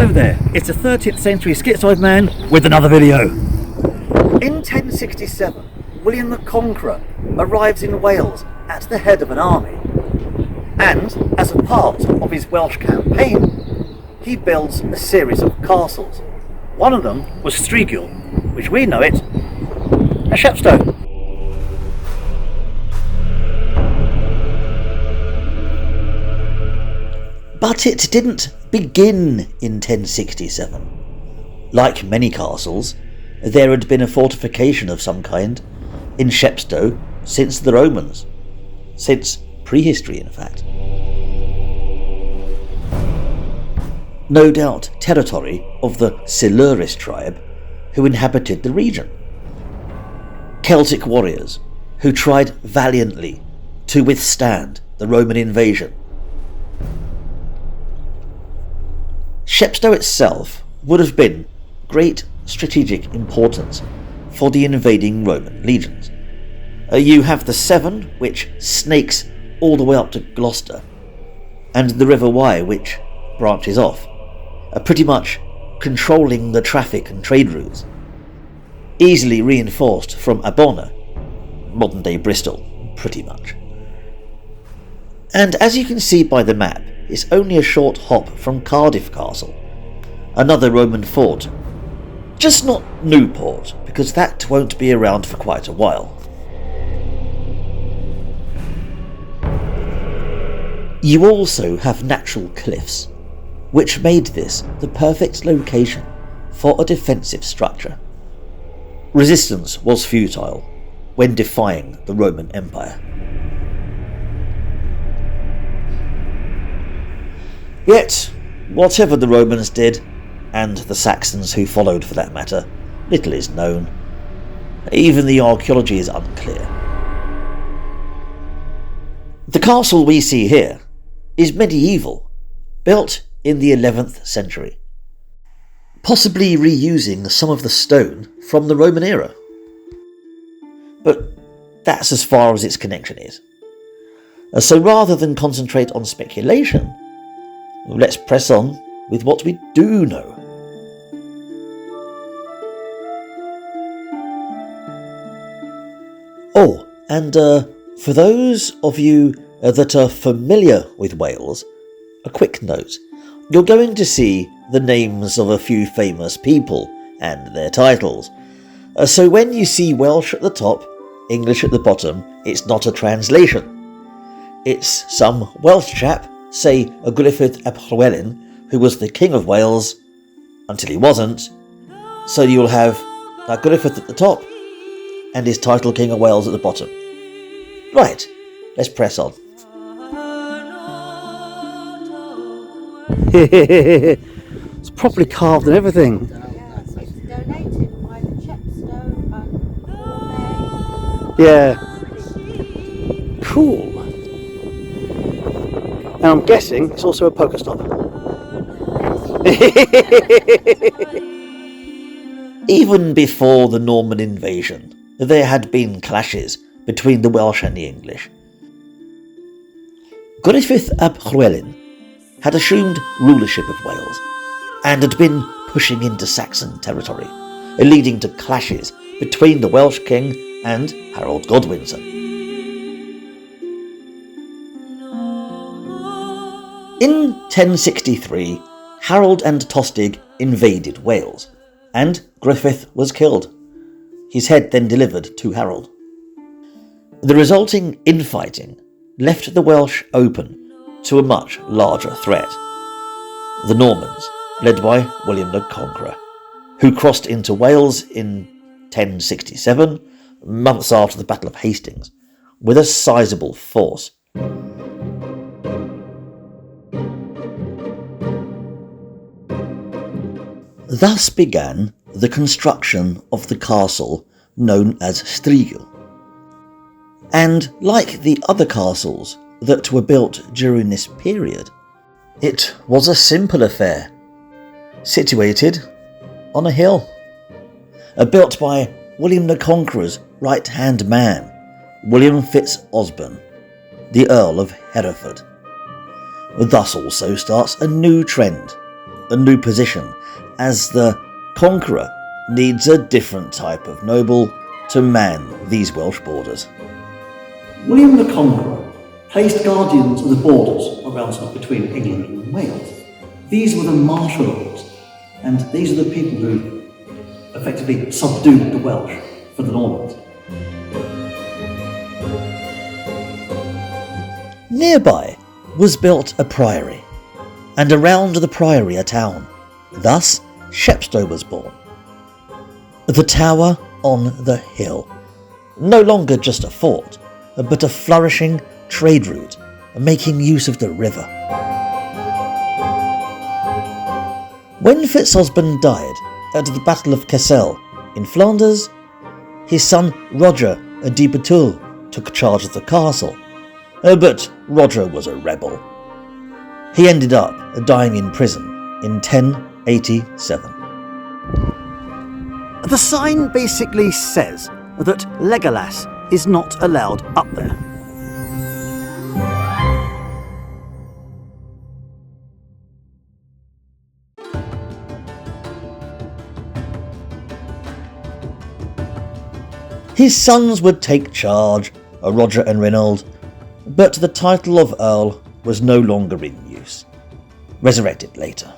Hello there, it's a 13th century schizoid man with another video. In 1067, William the Conqueror arrives in Wales at the head of an army, and as a part of his Welsh campaign, he builds a series of castles. One of them was Striguil, which we know it as Chepstow. But it didn't begin in 1067. Like many castles, there had been a fortification of some kind in Chepstow since the Romans, since prehistory in fact. No doubt territory of the Silures tribe who inhabited the region. Celtic warriors who tried valiantly to withstand the Roman invasion. Chepstow itself would have been great strategic importance for the invading Roman legions. You have the Severn, which snakes all the way up to Gloucester, and the River Wye, which branches off, pretty much controlling the traffic and trade routes. Easily reinforced from Abona, modern-day Bristol, pretty much. And as you can see by the map, it's only a short hop from Cardiff Castle, another Roman fort. Just not Newport, because that won't be around for quite a while. You also have natural cliffs, which made this the perfect location for a defensive structure. Resistance was futile when defying the Roman Empire. Yet, whatever the Romans did, and the Saxons who followed for that matter, little is known. Even the archaeology is unclear. The castle we see here is medieval, built in the 11th century, possibly reusing some of the stone from the Roman era. But that's as far as its connection is. So rather than concentrate on speculation, let's press on with what we do know. Oh, and for those of you that are familiar with Wales, a quick note. You're going to see the names of a few famous people and their titles. So when you see Welsh at the top, English at the bottom, it's not a translation. It's some Welsh chap, say Griffith ap Llywelyn, who was the King of Wales until he wasn't. So you'll have Griffith at the top and his title King of Wales at the bottom. Right, let's press on. It's properly carved and everything. Donated by the Chepstow. Yeah. Cool. And I'm guessing it's also a poker stop. Even before the Norman invasion, there had been clashes between the Welsh and the English. Griffith ap Llywelyn had assumed rulership of Wales and had been pushing into Saxon territory, leading to clashes between the Welsh king and Harold Godwinson. In 1063, Harold and Tostig invaded Wales, and Griffith was killed. His head then delivered to Harold. The resulting infighting left the Welsh open to a much larger threat. The Normans, led by William the Conqueror, who crossed into Wales in 1067, months after the Battle of Hastings, with a sizable force. Thus began the construction of the castle known as Striguil. And like the other castles that were built during this period, it was a simple affair, situated on a hill, built by William the Conqueror's right-hand man, William Fitz-Osbern, the Earl of Hereford. Thus also starts a new trend a new position, as the conqueror needs a different type of noble to man these Welsh borders. William the Conqueror placed guardians of the borders around between England and Wales. These were the martial lords, and these are the people who effectively subdued the Welsh for the Normans. Nearby was built a priory, and around the priory a town. Thus Chepstow was born. The tower on the hill, no longer just a fort, but a flourishing trade route, making use of the river. When Fitzosbern died at the Battle of Castle in Flanders, his son Roger de Betul took charge of the castle, but Roger was a rebel. He ended up dying in prison in 1087. The sign basically says that Legolas is not allowed up there. His sons would take charge, Roger and Reynold, but the title of Earl was no longer in use, resurrected later.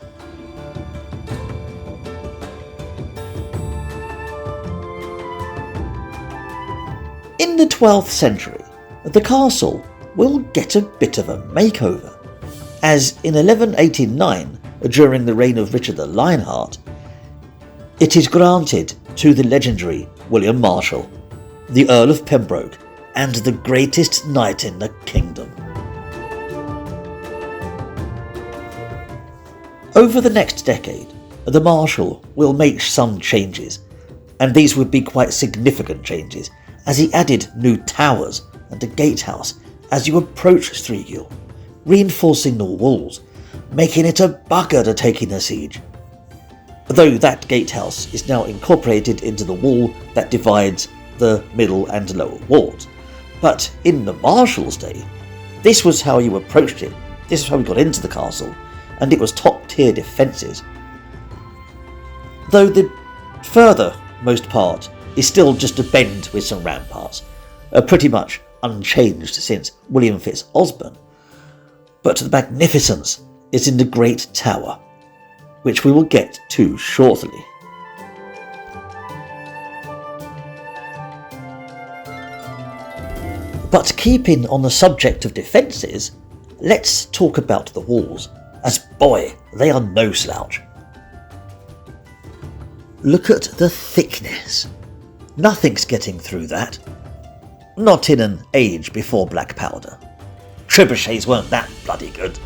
In the 12th century, the castle will get a bit of a makeover, as in 1189, during the reign of Richard the Lionheart, it is granted to the legendary William Marshal, the Earl of Pembroke, and the greatest knight in the kingdom. Over the next decade, the Marshal will make some changes, and these would be quite significant changes, as he added new towers and a gatehouse as you approach Striguil, reinforcing the walls, making it a bugger to take in a siege. Though that gatehouse is now incorporated into the wall that divides the middle and lower wards. But in the Marshal's day, this was how you approached it, this is how we got into the castle, and it was top tier defences. Though the furthermost part is still just a bend with some ramparts, pretty much unchanged since William Fitzosbern. But the magnificence is in the Great Tower, which we will get to shortly. But keeping on the subject of defences, let's talk about the walls, as boy, they are no slouch. Look at the thickness. Nothing's getting through that. Not in an age before black powder. Trebuchets weren't that bloody good.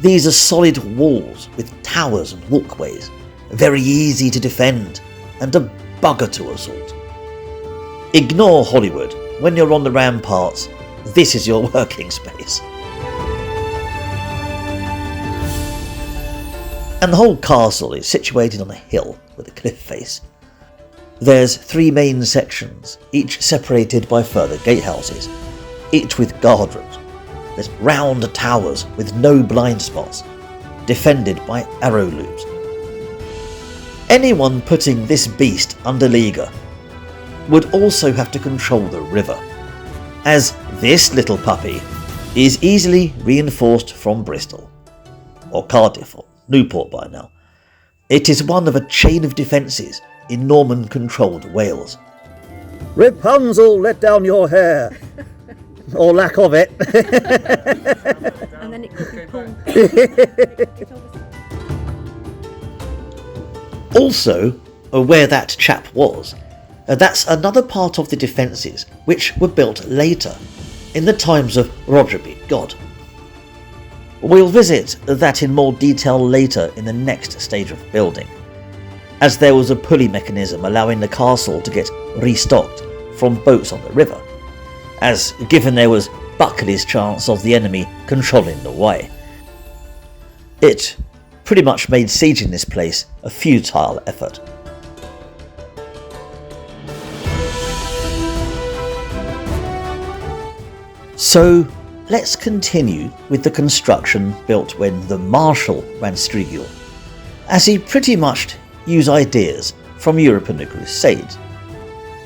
These are solid walls with towers and walkways, very easy to defend, and a bugger to assault. Ignore Hollywood. When you're on the ramparts, this is your working space. And the whole castle is situated on a hill with a cliff face. There's 3 main sections, each separated by further gatehouses, each with guardrails. There's round towers with no blind spots, defended by arrow loops. Anyone putting this beast under leaguer would also have to control the river, as this little puppy is easily reinforced from Bristol, or Cardiff, or Newport by now. It is one of a chain of defences in Norman-controlled Wales. Rapunzel, let down your hair! Or lack of it. And then it could be pulled. Also, where that chap was, that's another part of the defences which were built later, in the times of Roger Big God. We'll visit that in more detail later in the next stage of building, as there was a pulley mechanism allowing the castle to get restocked from boats on the river, as given there was Buckley's chance of the enemy controlling the way. It pretty much made sieging this place a futile effort. So, let's continue with the construction built when the Marshal ran Striguil, as he pretty much used ideas from Europe and the Crusades,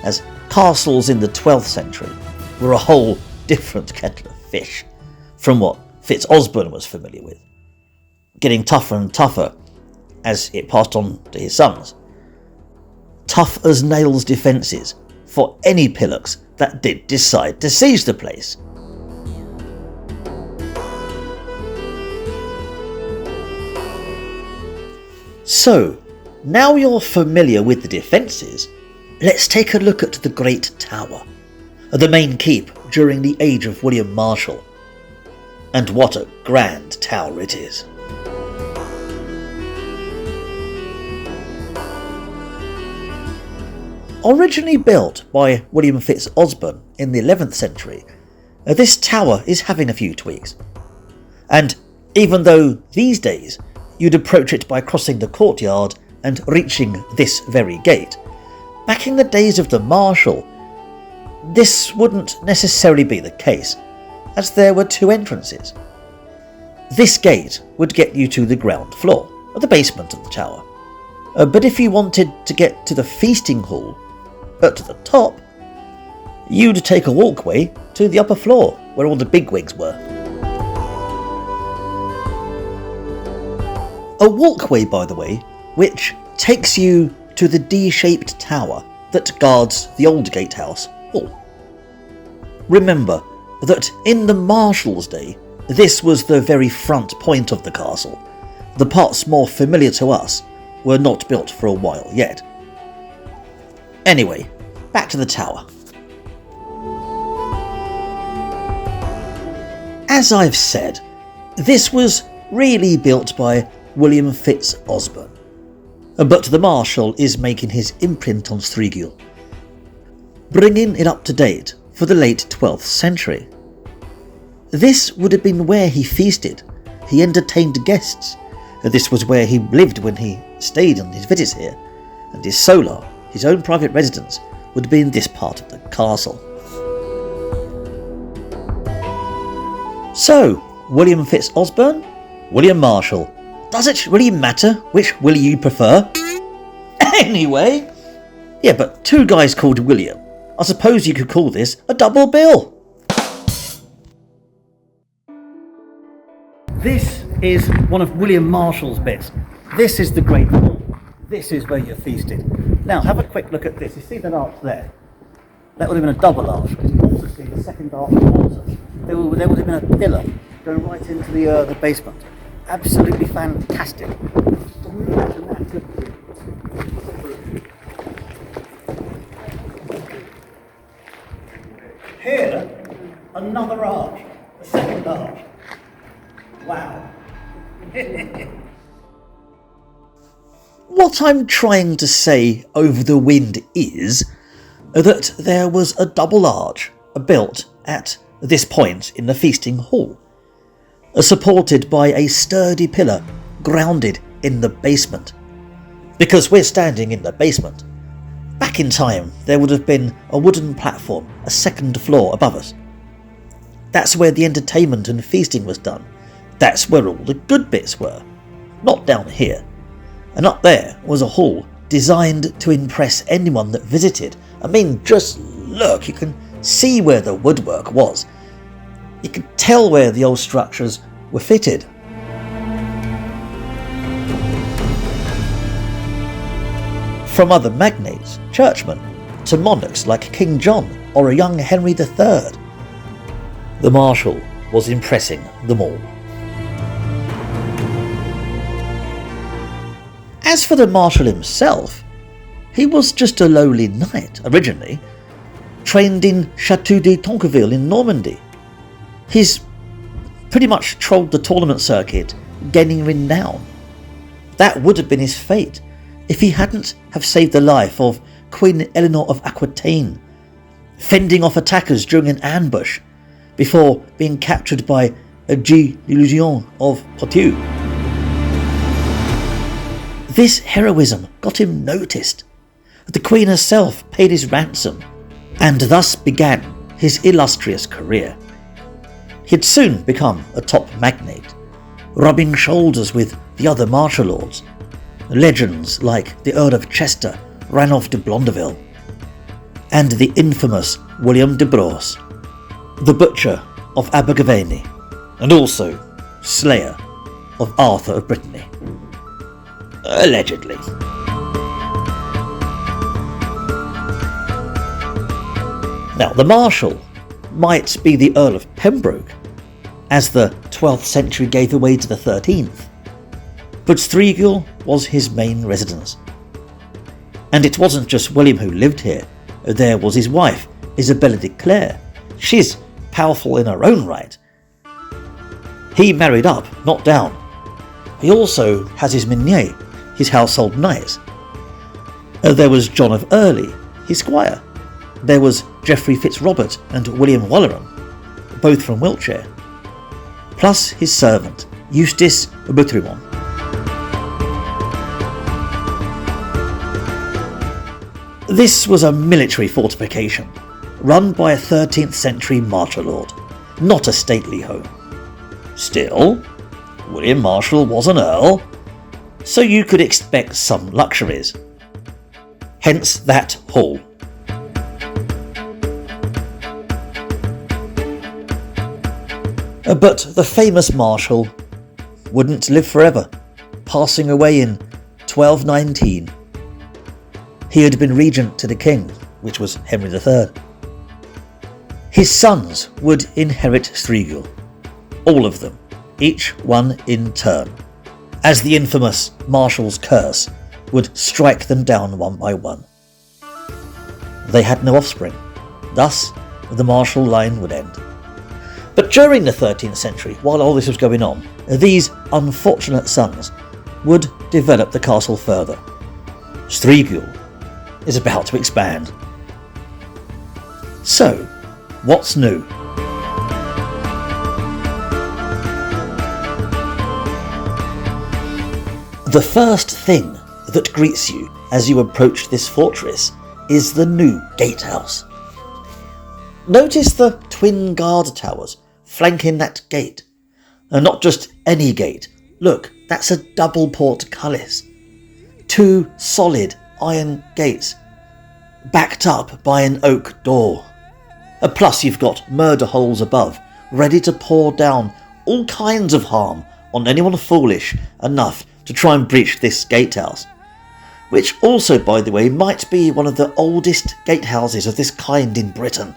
as castles in the 12th century were a whole different kettle of fish from what Fitz-Osbern was familiar with, getting tougher and tougher as it passed on to his sons. Tough as nails defences for any pillocks that did decide to siege the place. So, now you're familiar with the defences, let's take a look at the Great Tower, the main keep during the age of William Marshal. And what a grand tower it is. Originally built by William Fitz-Osbern in the 11th century, this tower is having a few tweaks. And even though these days you'd approach it by crossing the courtyard and reaching this very gate, back in the days of the Marshal, this wouldn't necessarily be the case, as there were two entrances. This gate would get you to the ground floor, or the basement of the tower. But if you wanted to get to the feasting hall, at the top, you'd take a walkway to the upper floor, where all the bigwigs were. A walkway, by the way, which takes you to the D-shaped tower that guards the old gatehouse hall. Remember that in the Marshal's day, this was the very front point of the castle. The parts more familiar to us were not built for a while yet. Anyway, back to the tower. As I've said, this was really built by William Fitz-Osbern, but the Marshal is making his imprint on Striguil, bringing it up to date for the late 12th century. This would have been where he feasted, he entertained guests, this was where he lived when he stayed on his visits here, and his solar, his own private residence, would be in this part of the castle. So, William Fitz-Osbern, William Marshal, does it really matter which Willie you prefer? Anyway, yeah, but two guys called William. I suppose you could call this a double bill. This is one of William Marshal's bits. This is the Great Hall. This is where you're feasted. Now, have a quick look at this. You see that arch there? That would have been a double arch. But you can also see the second arch also. There would have been a pillar going right into the basement. Absolutely fantastic. Imagine that. Here, another arch. The second arch. Wow. What I'm trying to say over the wind is that there was a double arch built at this point in the feasting hall, supported by a sturdy pillar grounded in the basement. Because we're standing in the basement. Back in time, there would have been a wooden platform, a second floor above us. That's where the entertainment and feasting was done. That's where all the good bits were, not down here. And up there was a hall designed to impress anyone that visited. I mean, just look, you can see where the woodwork was. You could tell where the old structures were fitted. From other magnates, churchmen, to monarchs like King John or a young Henry III, the Marshal was impressing them all. As for the Marshal himself, he was just a lowly knight originally, trained in Chateau de Tonqueville in Normandy. He's pretty much trolled the tournament circuit, gaining renown. That would have been his fate if he hadn't have saved the life of Queen Eleanor of Aquitaine, fending off attackers during an ambush before being captured by Guy Louison of Poitou. This heroism got him noticed. The Queen herself paid his ransom, and thus began his illustrious career. He'd soon become a top magnate, rubbing shoulders with the other martial lords. Legends like the Earl of Chester, Ranulph de Blondeville, and the infamous William de Braose, the Butcher of Abergavenny, and also Slayer of Arthur of Brittany. Allegedly. Now, the Marshal might be the Earl of Pembroke, as the 12th century gave way to the 13th, but Striguil was his main residence. And it wasn't just William who lived here. There was his wife, Isabella de Clare. She's powerful in her own right. He married up, not down. He also has his minier, his household knights. There was John of Early, his squire. There was Geoffrey Fitzrobert and William Walleran, both from Wiltshire, plus his servant, Eustace Boutremont. This was a military fortification, run by a 13th century martial lord, not a stately home. Still, William Marshal was an earl, so you could expect some luxuries. Hence that hall. But the famous Marshal wouldn't live forever, passing away in 1219. He had been regent to the king, which was Henry III. His sons would inherit Striguil, all of them, each one in turn, as the infamous Marshal's curse would strike them down one by one. They had no offspring, thus the Marshal line would end. But during the 13th century, while all this was going on, these unfortunate sons would develop the castle further. Striguil is about to expand. So, what's new? The first thing that greets you as you approach this fortress is the new gatehouse. Notice the twin guard towers flanking that gate. And not just any gate. Look, that's a double portcullis. 2 solid iron gates, backed up by an oak door. Plus you've got murder holes above, ready to pour down all kinds of harm on anyone foolish enough to try and breach this gatehouse, which also, by the way, might be one of the oldest gatehouses of this kind in Britain.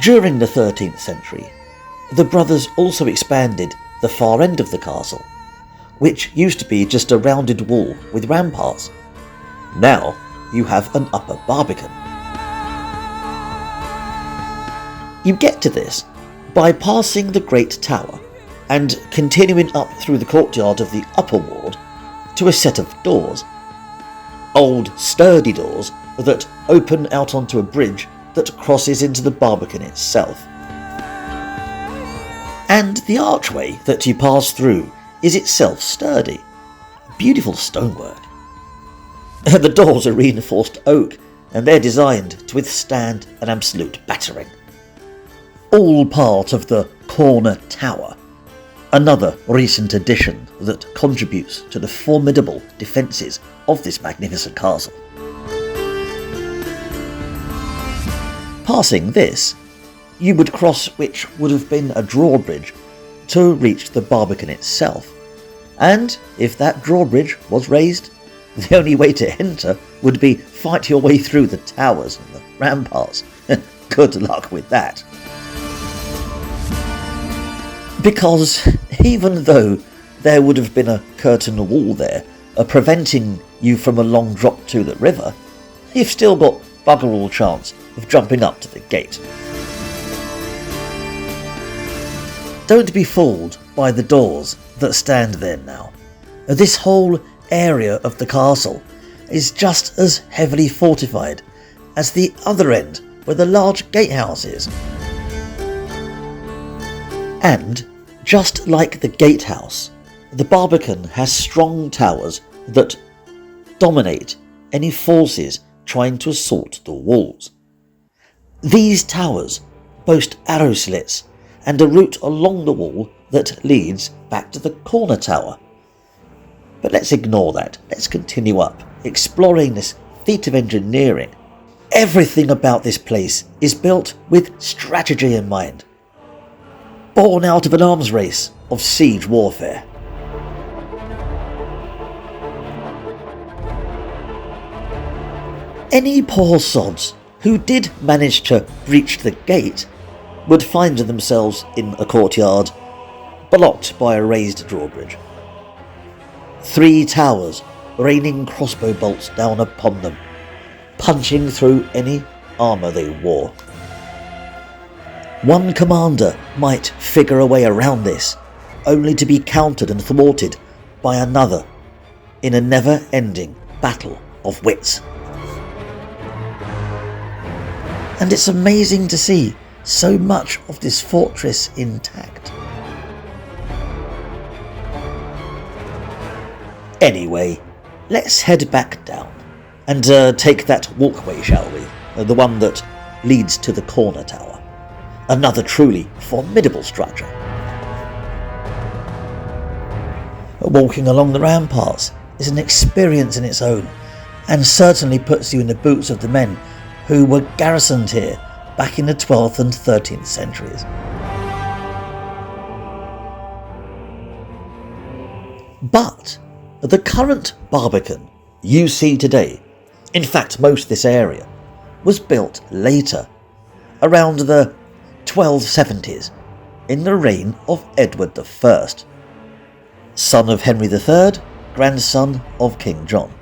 During the 13th century, the brothers also expanded the far end of the castle, which used to be just a rounded wall with ramparts. Now you have an upper barbican. You get to this by passing the Great Tower and continuing up through the courtyard of the upper ward to a set of doors. Old, sturdy doors that open out onto a bridge that crosses into the barbican itself. And the archway that you pass through is itself sturdy. Beautiful stonework. The doors are reinforced oak, and they're designed to withstand an absolute battering. All part of the corner tower, another recent addition that contributes to the formidable defences of this magnificent castle. Passing this, you would cross which would have been a drawbridge to reach the barbican itself, and if that drawbridge was raised, the only way to enter would be fight your way through the towers and the ramparts. Good luck with that. Because even though there would have been a curtain wall there, preventing you from a long drop to the river, you've still got bugger all chance of jumping up to the gate. Don't be fooled by the doors that stand there now. This whole area of the castle is just as heavily fortified as the other end where the large gatehouse is. And just like the gatehouse, the barbican has strong towers that dominate any forces trying to assault the walls. These towers boast arrow slits and a route along the wall that leads back to the corner tower. But let's ignore that. Let's continue up, exploring this feat of engineering. Everything about this place is built with strategy in mind, born out of an arms race of siege warfare. Any poor sods who did manage to breach the gate would find themselves in a courtyard blocked by a raised drawbridge. 3 towers raining crossbow bolts down upon them, punching through any armour they wore. One commander might figure a way around this, only to be countered and thwarted by another in a never-ending battle of wits. And it's amazing to see so much of this fortress intact. Anyway, let's head back down and take that walkway, shall we? The one that leads to the corner tower. Another truly formidable structure. Walking along the ramparts is an experience in its own, and certainly puts you in the boots of the men who were garrisoned here back in the 12th and 13th centuries. But the current Barbican you see today, in fact most of this area, was built later, around the 1270s, in the reign of Edward I, son of Henry III, grandson of King John.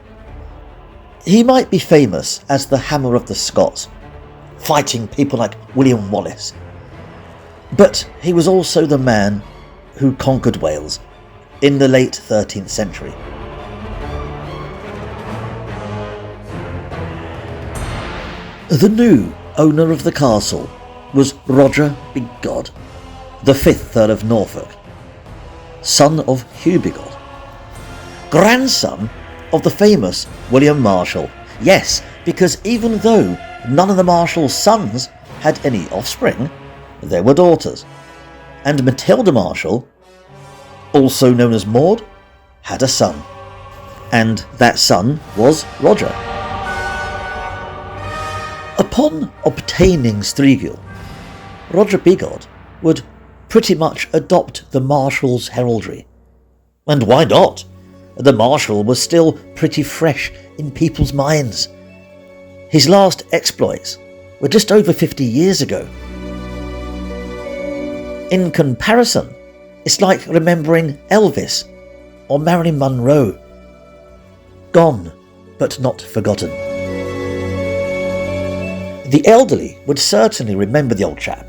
He might be famous as the Hammer of the Scots, fighting people like William Wallace, but he was also the man who conquered Wales in the late 13th century. The new owner of the castle was Roger Bigod, the 5th Earl of Norfolk, son of Hugh Bigod, grandson of the famous William Marshal. Yes, because even though none of the Marshal's sons had any offspring, there were daughters, and Matilda Marshal, also known as Maud, had a son, and that son was Roger. Upon obtaining Striguil, Roger Bigod would pretty much adopt the Marshal's heraldry. And why not? The Marshal was still pretty fresh in people's minds. His last exploits were just over 50 years ago. In comparison, it's like remembering Elvis or Marilyn Monroe. Gone, but not forgotten. The elderly would certainly remember the old chap,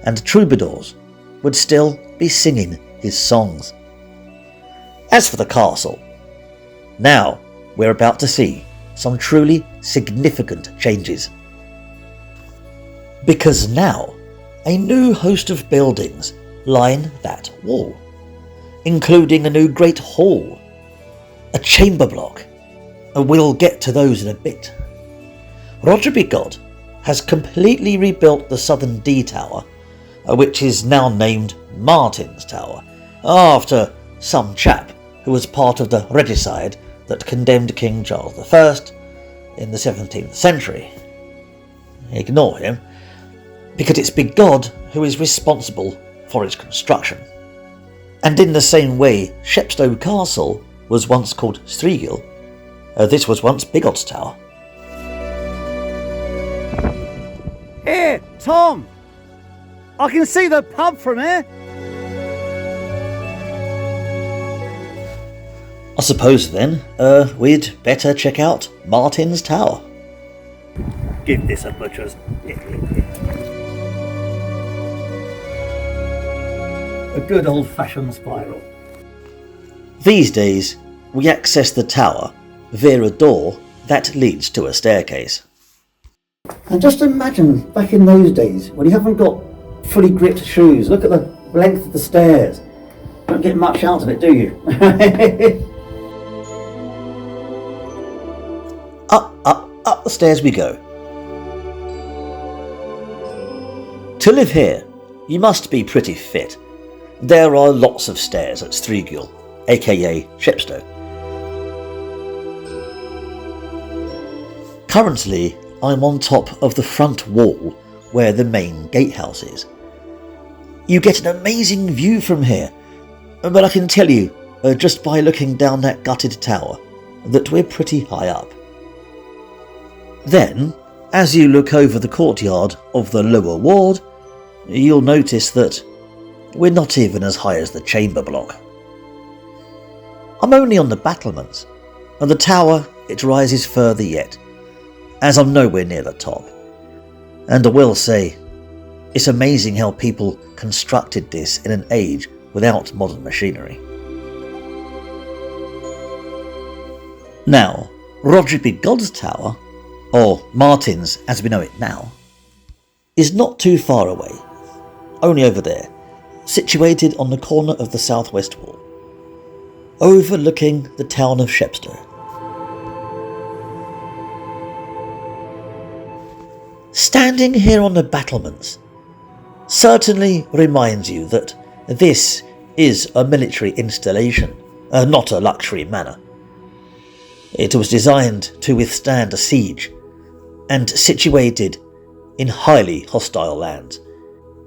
and troubadours would still be singing his songs. As for the castle, now we're about to see some truly significant changes. Because now a new host of buildings line that wall, including a new great hall, a chamber block, and we'll get to those in a bit. Roger Bigod has completely rebuilt the southern D Tower, which is now named Martin's Tower, after some chap who was part of the regicide that condemned King Charles I in the 17th century. Ignore him, because it's Bigod who is responsible for its construction. And in the same way Chepstow Castle was once called Striguil, this was once Bigod's Tower. Here, Tom! I can see the pub from here! I suppose then, we'd better check out Martin's Tower. Give this a butcher's. A good old-fashioned spiral. These days, we access the tower via a door that leads to a staircase. And just imagine back in those days when you haven't got fully gripped shoes. Look at the length of the stairs. Don't get much out of it, do you? Up the stairs we go. To live here, you must be pretty fit. There are lots of stairs at Striguil, aka Chepstow. Currently, I'm on top of the front wall where the main gatehouse is. You get an amazing view from here, but I can tell you, just by looking down that gutted tower, that we're pretty high up. Then, as you look over the courtyard of the lower ward, you'll notice that we're not even as high as the chamber block. I'm only on the battlements, and the tower, it rises further yet, as I'm nowhere near the top. And I will say, it's amazing how people constructed this in an age without modern machinery. Now, Roger Biggod's tower, or Martin's as we know it now, is not too far away, only over there, situated on the corner of the southwest wall, overlooking the town of Chepstow. Standing here on the battlements certainly reminds you that this is a military installation, not a luxury manor. It was designed to withstand a siege and situated in highly hostile lands,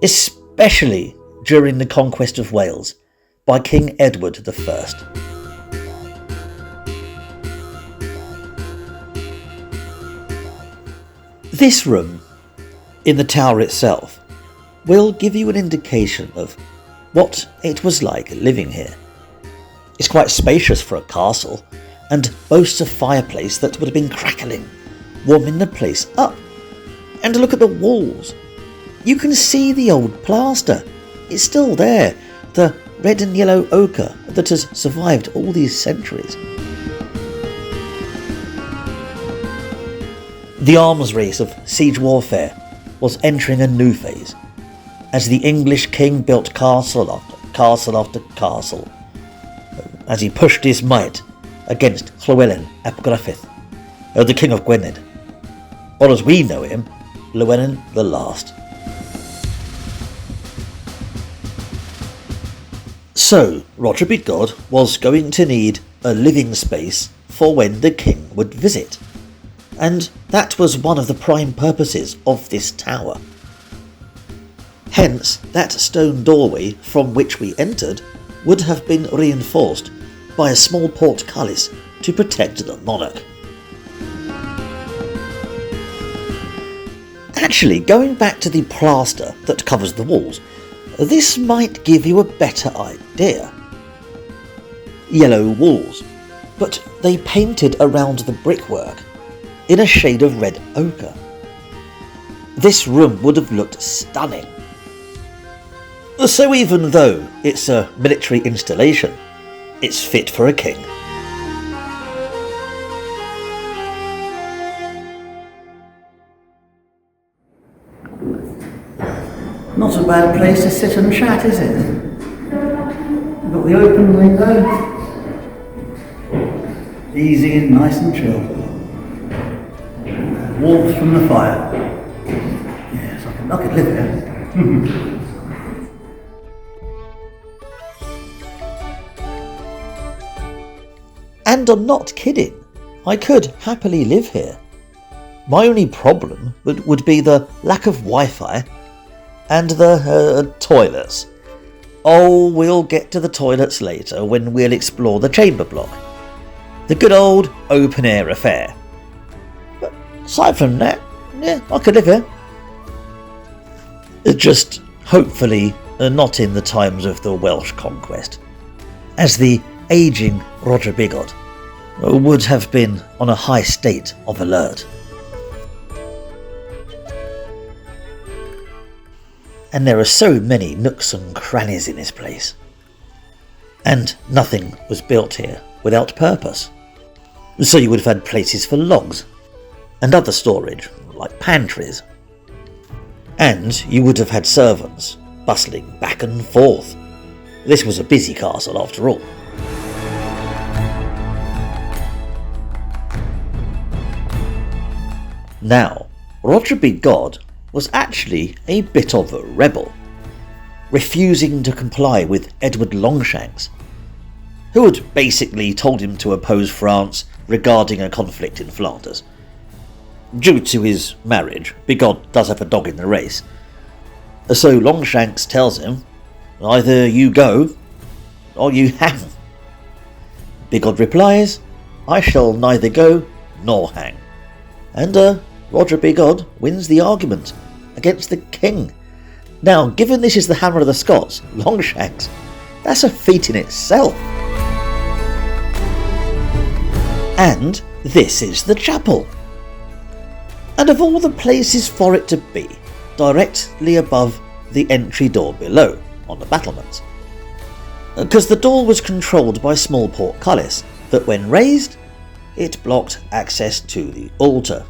especially during the conquest of Wales by King Edward I. This room, in the tower itself, will give you an indication of what it was like living here. It's quite spacious for a castle, and boasts a fireplace that would have been crackling, warming the place up. And look at the walls. You can see the old plaster. It's still there, the red and yellow ochre that has survived all these centuries. The arms race of siege warfare was entering a new phase, as the English king built castle after castle after castle, as he pushed his might against Llywelyn ap Gruffydd, the king of Gwynedd, or as we know him, Llewellyn the Last. So, Roger Bigod was going to need a living space for when the king would visit, and that was one of the prime purposes of this tower. Hence, that stone doorway from which we entered would have been reinforced by a small portcullis to protect the monarch. Actually, going back to the plaster that covers the walls, this might give you a better idea. Yellow walls, but they painted around the brickwork in a shade of red ochre. This room would have looked stunning. So even though it's a military installation, it's fit for a king. Not a bad place to sit and chat, is it? You've got the open window. Easy and nice and chill. Warmth from the fire. Yes, I could live here. And I'm not kidding. I could happily live here. My only problem would be the lack of Wi-Fi and the toilets. Oh, we'll get to the toilets later when we'll explore the chamber block. The good old open-air affair. But aside from that, yeah, I could live here. Just hopefully not in the times of the Welsh conquest, as the ageing Roger Bigod would have been on a high state of alert. And there are so many nooks and crannies in this place. And nothing was built here without purpose. So you would have had places for logs and other storage, like pantries. And you would have had servants bustling back and forth. This was a busy castle after all. Now, Roger Bigod was actually a bit of a rebel, refusing to comply with Edward Longshanks, who had basically told him to oppose France regarding a conflict in Flanders. Due to his marriage, Bigod does have a dog in the race, so Longshanks tells him, "Either you go, or you hang." Bigod replies, "I shall neither go nor hang." And Roger Bigod wins the argument against the king. Now, given this is the hammer of the Scots, Longshanks, that's a feat in itself. And this is the chapel. And of all the places for it to be, directly above the entry door below, on the battlements. Because the door was controlled by small portcullis that, when raised, it blocked access to the altar.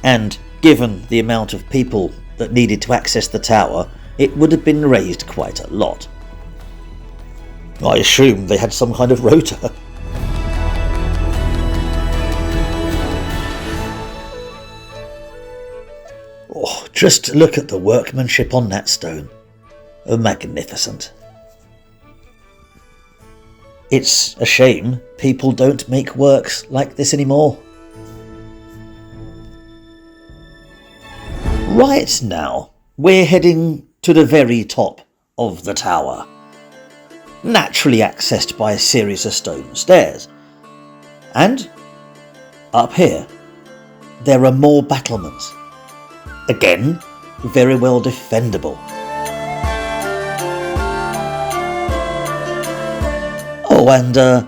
And given the amount of people that needed to access the tower, it would have been raised quite a lot. I assume they had some kind of rota. Oh, just look at the workmanship on that stone. Magnificent. It's a shame people don't make works like this anymore. Right now, we're heading to the very top of the tower, naturally accessed by a series of stone stairs. And up here, there are more battlements. Again, very well defendable. Oh, and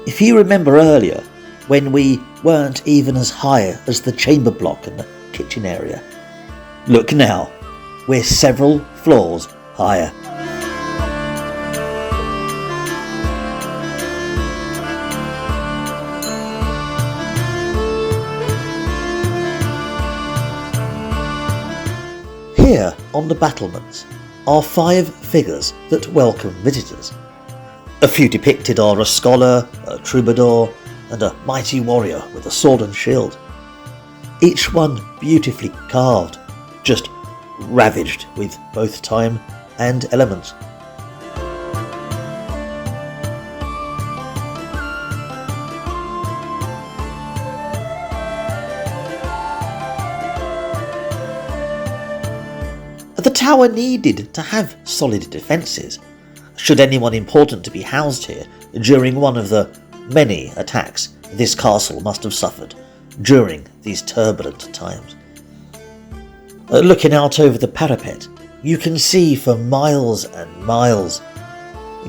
if you remember earlier, when we weren't even as high as the chamber block and the kitchen area, look now, we're several floors higher. Here on the battlements are 5 figures that welcome visitors. A few depicted are a scholar, a troubadour, and a mighty warrior with a sword and shield. Each one beautifully carved, just ravaged with both time and elements. The tower needed to have solid defences, should anyone important to be housed here during one of the many attacks this castle must have suffered during these turbulent times. Looking out over the parapet, you can see for miles and miles,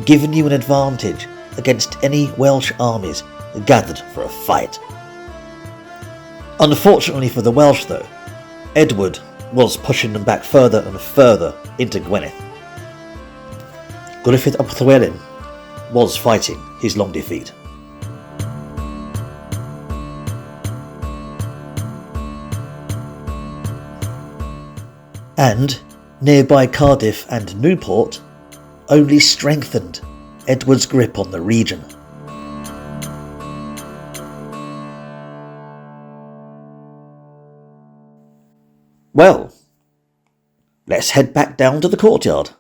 giving you an advantage against any Welsh armies gathered for a fight. Unfortunately for the Welsh though, Edward was pushing them back further and further into Gwynedd. Gruffydd ap Llywelyn was fighting his long defeat. And nearby Cardiff and Newport only strengthened Edward's grip on the region. Well, let's head back down to the courtyard.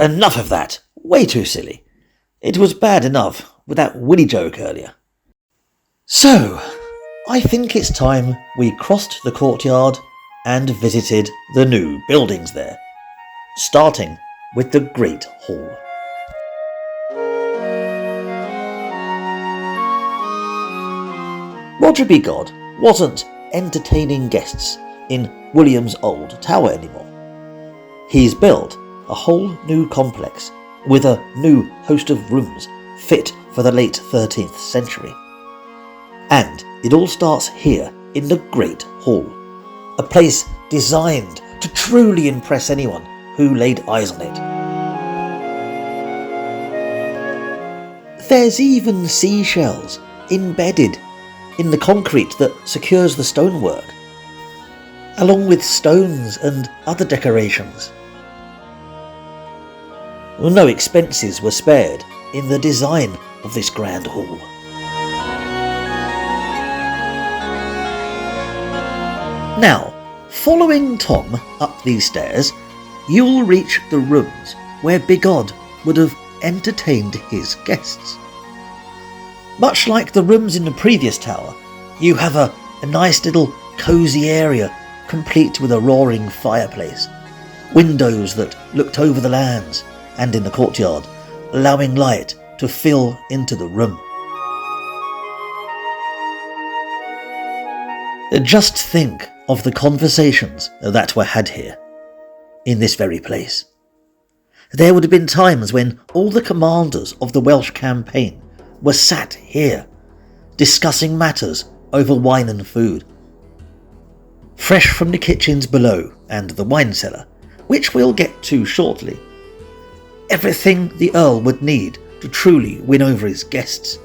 Enough of that. Way too silly. It was bad enough with that Willy joke earlier. So, I think it's time we crossed the courtyard and visited the new buildings there, starting with the Great Hall. Roger Bigod wasn't entertaining guests in William's old tower anymore. He's built a whole new complex with a new host of rooms fit for the late 13th century. And it all starts here in the Great Hall, a place designed to truly impress anyone who laid eyes on it. There's even seashells embedded in the concrete that secures the stonework. along with stones and other decorations. No expenses were spared in the design of this grand hall. Now, following Tom up these stairs, you'll reach the rooms where Bigod would have entertained his guests. Much like the rooms in the previous tower, you have a nice little cosy area complete with a roaring fireplace, windows that looked over the lands and in the courtyard, allowing light to fill into the room. Just think of the conversations that were had here, in this very place. There would have been times when all the commanders of the Welsh campaign were sat here, discussing matters over wine and food. Fresh from the kitchens below and the wine cellar, which we'll get to shortly. Everything the Earl would need to truly win over his guests.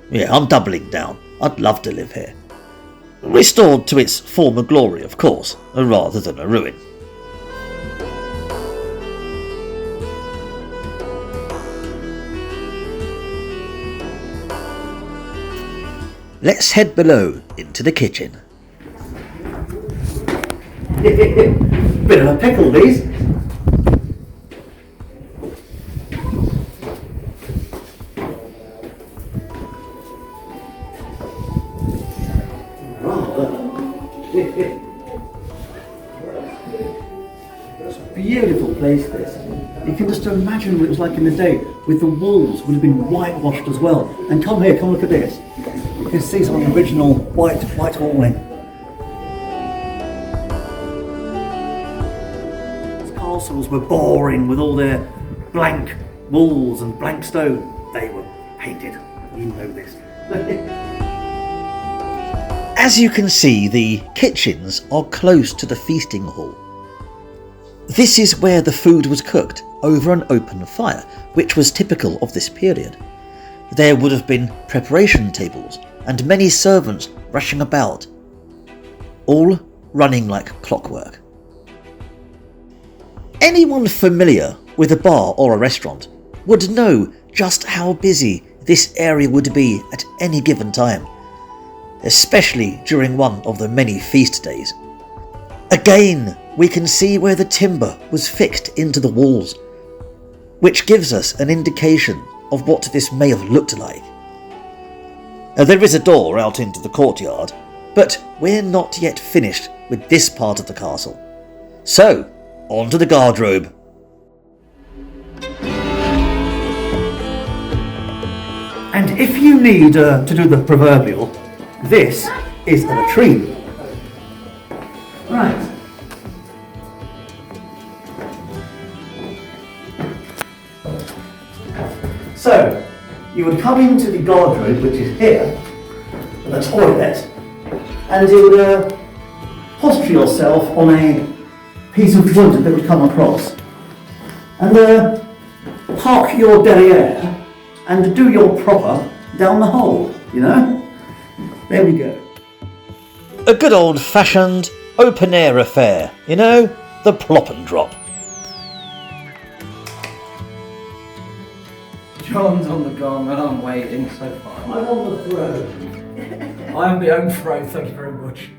Yeah, I'm doubling down. I'd love to live here. Restored to its former glory, of course, rather than a ruin. Let's head below into the kitchen. Bit of a pickle, these. It's a beautiful place, this. You can just imagine what it was like in the day, with the walls would have been whitewashed as well. And come here, come look at this. You can see some of the original white walling. These castles were boring with all their blank walls and blank stone. They were painted. You know this. As you can see, the kitchens are close to the feasting hall. This is where the food was cooked over an open fire, which was typical of this period. There would have been preparation tables and many servants rushing about, all running like clockwork. Anyone familiar with a bar or a restaurant would know just how busy this area would be at any given time, especially during one of the many feast days. Again, we can see where the timber was fixed into the walls, which gives us an indication of what this may have looked like. There is a door out into the courtyard, but we're not yet finished with this part of the castle. So, on to the guardrobe. And if you need to do the proverbial, this is the latrine. Right. So, you would come into the guardrobe, which is here, the toilet, and you would posture yourself on a piece of wood that would come across, and park your derriere and do your proper down the hole, you know? There we go. A good old-fashioned open-air affair, you know, the plop and drop. John's on the gong and I'm waiting so far. I'm on the throne. I'm my own throne, thank you very much.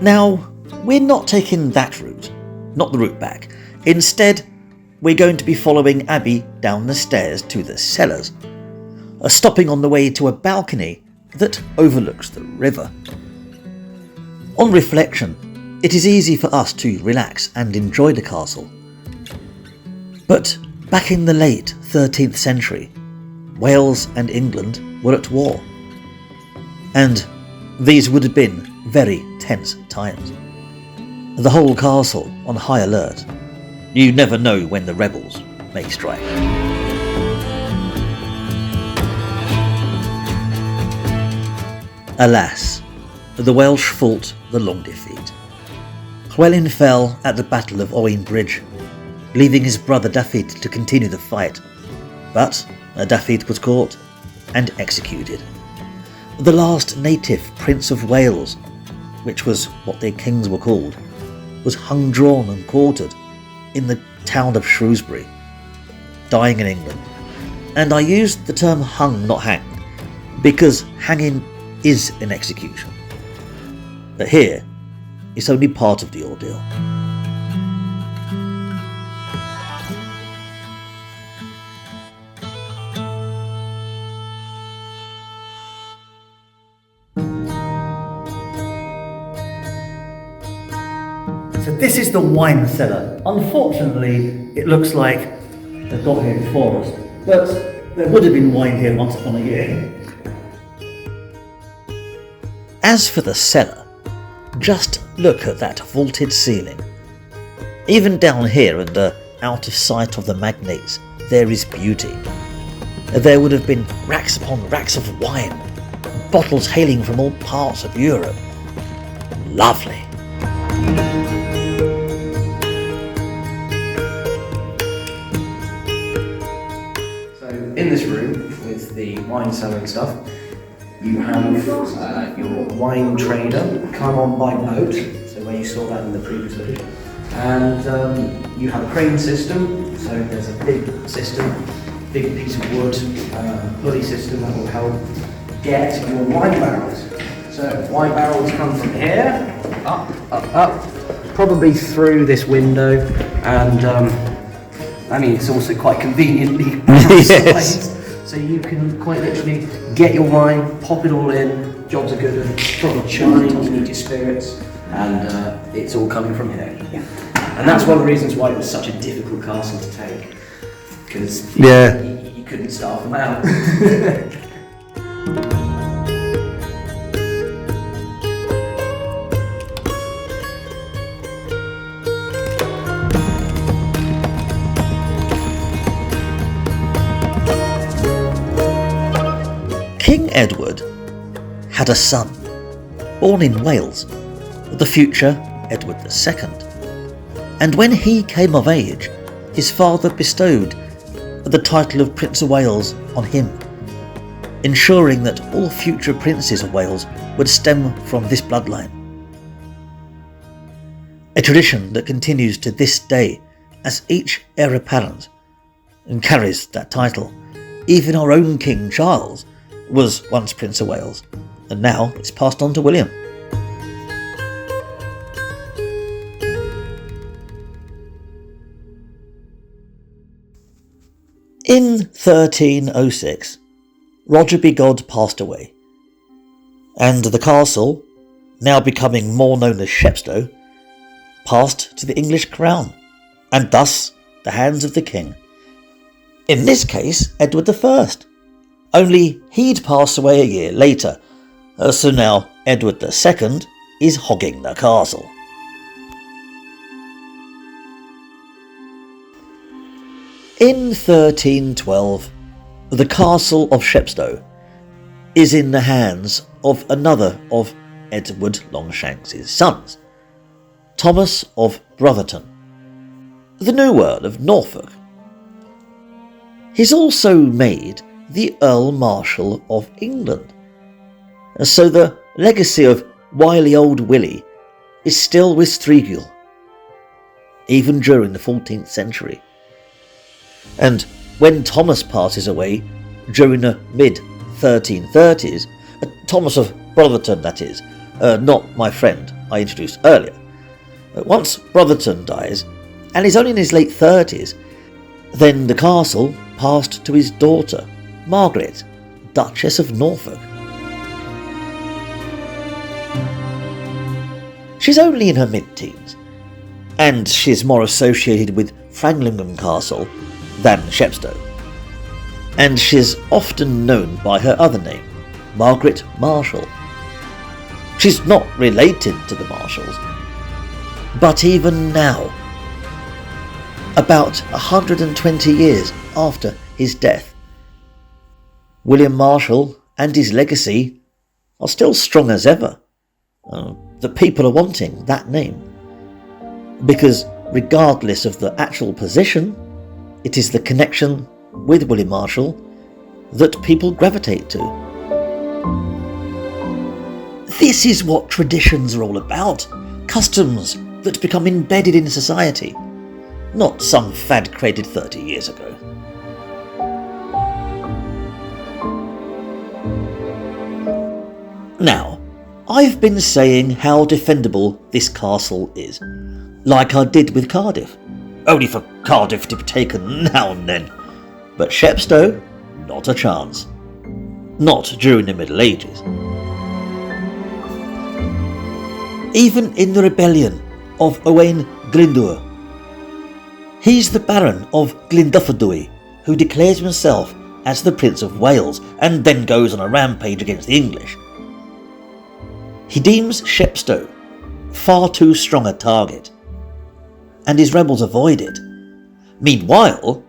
Now, we're not taking that route, not the route back. Instead, we're going to be following Abby down the stairs to the cellars, stopping on the way to a balcony that overlooks the river. On reflection, it is easy for us to relax and enjoy the castle. But back in the late 13th century, Wales and England were at war. And these would have been very tense times. The whole castle on high alert. You never know when the rebels may strike. Alas, the Welsh fought the long defeat. Llywelyn fell at the Battle of Owain Bridge, leaving his brother Dafydd to continue the fight. But Dafydd was caught and executed. The last native Prince of Wales, which was what their kings were called, was hung, drawn and quartered in the town of Shrewsbury, dying in England. And I used the term hung, not hanged, because hanging is an execution. But here, it's only part of the ordeal. So this is the wine cellar. Unfortunately, it looks like they've got here before us, but there would have been wine here once upon a year. As for the cellar, just look at that vaulted ceiling. Even down here and out of sight of the magnates, there is beauty. There would have been racks upon racks of wine, bottles hailing from all parts of Europe. Lovely. In this room, with the wine cellar and stuff, you have your wine trader come on by boat, so where you saw that in the previous video. And you have a crane system, so there's a big system, big piece of wood, pulley system that will help get your wine barrels. So wine barrels come from here, up, probably through this window, and I mean, it's also quite conveniently Yes. so you can quite literally get your wine, pop it all in, jobs are good, and proper chine, you need your spirits, and it's all coming from here. And that's one of the reasons why it was such a difficult castle to take, because you couldn't starve them out. King Edward had a son, born in Wales, the future Edward II. And when he came of age, his father bestowed the title of Prince of Wales on him, ensuring that all future princes of Wales would stem from this bloodline. A tradition that continues to this day as each heir apparent and carries that title. Even our own King Charles was once Prince of Wales, and now it's passed on to William. In 1306, Roger Bigod passed away, and the castle, now becoming more known as Chepstow, passed to the English crown, and thus the hands of the king. In this case, Edward I. Only he'd pass away a year later, so now Edward II is hogging the castle. In 1312, the castle of Chepstow is in the hands of another of Edward Longshanks' sons, Thomas of Brotherton, the new Earl of Norfolk. He's also made the Earl Marshal of England, so the legacy of wily old Willie is still with Striguil, even during the 14th century. And when Thomas passes away during the mid-1330s, Thomas of Brotherton that is, not my friend I introduced earlier, once Brotherton dies, and is only in his late 30s, then the castle passed to his daughter, Margaret, Duchess of Norfolk. She's only in her mid-teens, and she's more associated with Framlingham Castle than Chepstow, and she's often known by her other name, Margaret Marshall. She's not related to the Marshalls, but even now, about 120 years after his death, William Marshall and his legacy are still strong as ever. The people are wanting that name, because regardless of the actual position, it is the connection with William Marshall that people gravitate to. This is what traditions are all about, customs that become embedded in society, not some fad created 30 years ago. Now, I've been saying how defendable this castle is, like I did with Cardiff, only for Cardiff to be taken now and then, but Chepstow, not a chance. Not during the Middle Ages. Even in the rebellion of Owain Glyndŵr, he's the Baron of Glyndwrdwy, who declares himself as the Prince of Wales and then goes on a rampage against the English. He deems Chepstow far too strong a target, and his rebels avoid it. Meanwhile,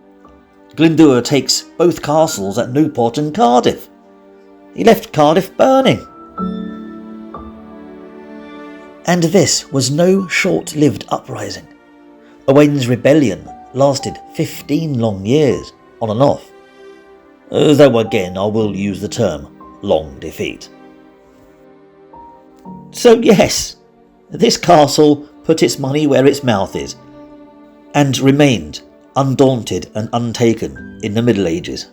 Glyndŵr takes both castles at Newport and Cardiff. He left Cardiff burning. And this was no short-lived uprising. Owain's rebellion lasted 15 long years, on and off. Though again, I will use the term long defeat. So yes, this castle put its money where its mouth is, and remained undaunted and untaken in the Middle Ages.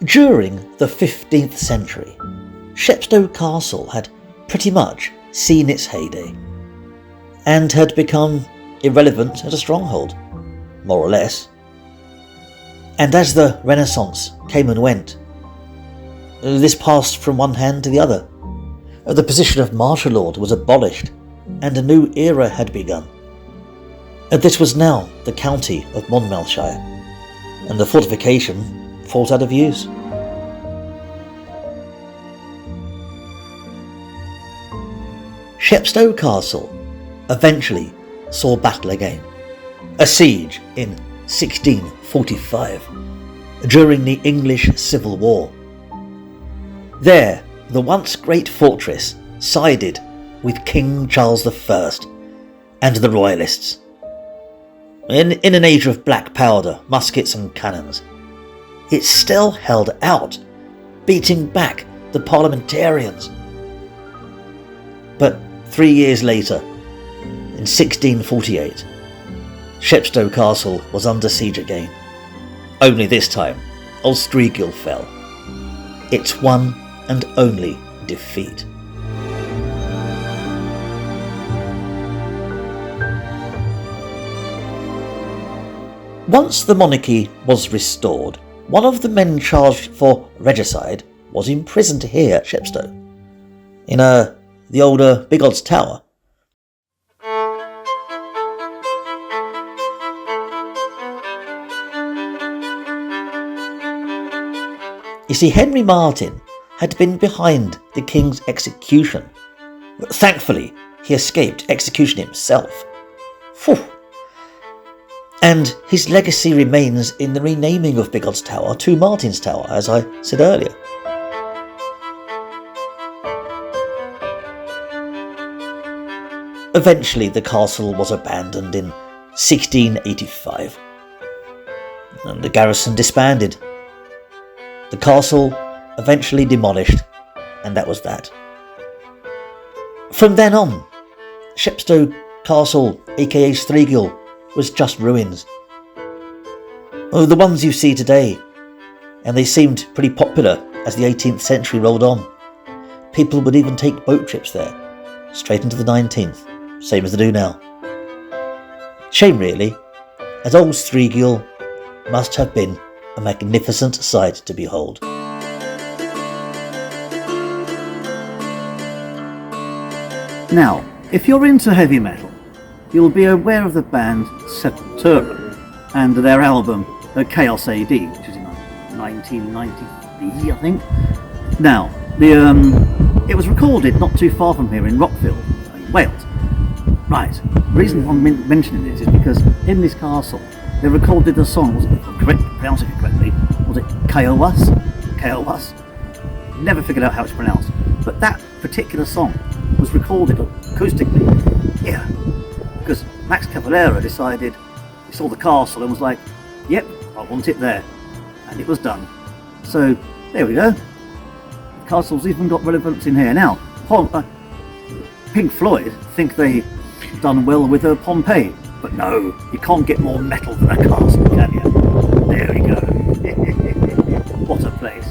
During the 15th century, Chepstow Castle had pretty much seen its heyday, and had become irrelevant as a stronghold, more or less. And as the Renaissance came and went, this passed from one hand to the other. The position of martial lord was abolished, and a new era had begun. This was now the county of Monmouthshire, and the fortification falls out of use. Chepstow Castle eventually saw battle again, a siege in 1645, during the English Civil War. There, the once great fortress sided with King Charles I and the Royalists. In an age of black powder, muskets and cannons, it still held out, beating back the parliamentarians. But 3 years later, in 1648, Chepstow Castle was under siege again. Only this time, old Striguil fell. Its one and only defeat. Once the monarchy was restored, one of the men charged for regicide was imprisoned here at Chepstow, in the older Big Odds Tower. You see, Henry Martin had been behind the king's execution. Thankfully, he escaped execution himself. Phew. And his legacy remains in the renaming of Big Odds Tower to Martin's Tower, as I said earlier. Eventually, the castle was abandoned in 1685, and the garrison disbanded. The castle eventually demolished, and that was that. From then on, Chepstow Castle, aka Striguil, was just ruins. Oh, the ones you see today, and they seemed pretty popular as the 18th century rolled on. People would even take boat trips there, straight into the 19th, same as they do now. Shame really, as old Striguil must have been a magnificent sight to behold. Now, if you're into heavy metal, you'll be aware of the band Sepultura and their album Chaos AD, which is in 1993, I think. Now, it was recorded not too far from here in Rockville, Wales. Right, the reason I'm mentioning this is because in this castle they recorded the song, was it pronouncing it correctly, was it Chaos? Never figured out how it's pronounced. But that particular song was recorded acoustically here. Because Max Cavalera decided, he saw the castle and was like, yep, I want it there. And it was done. So, there we go. The castle's even got relevance in here. Now, Pink Floyd think they done well with Pompeii. But no, you can't get more metal than a castle, can you? There we go. What a place.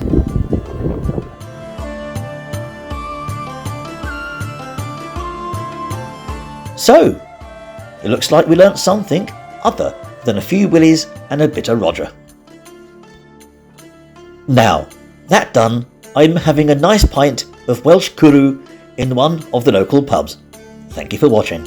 So, it looks like we learnt something other than a few willies and a bit of Roger. Now, that done, I'm having a nice pint of Welsh cwrw in one of the local pubs. Thank you for watching.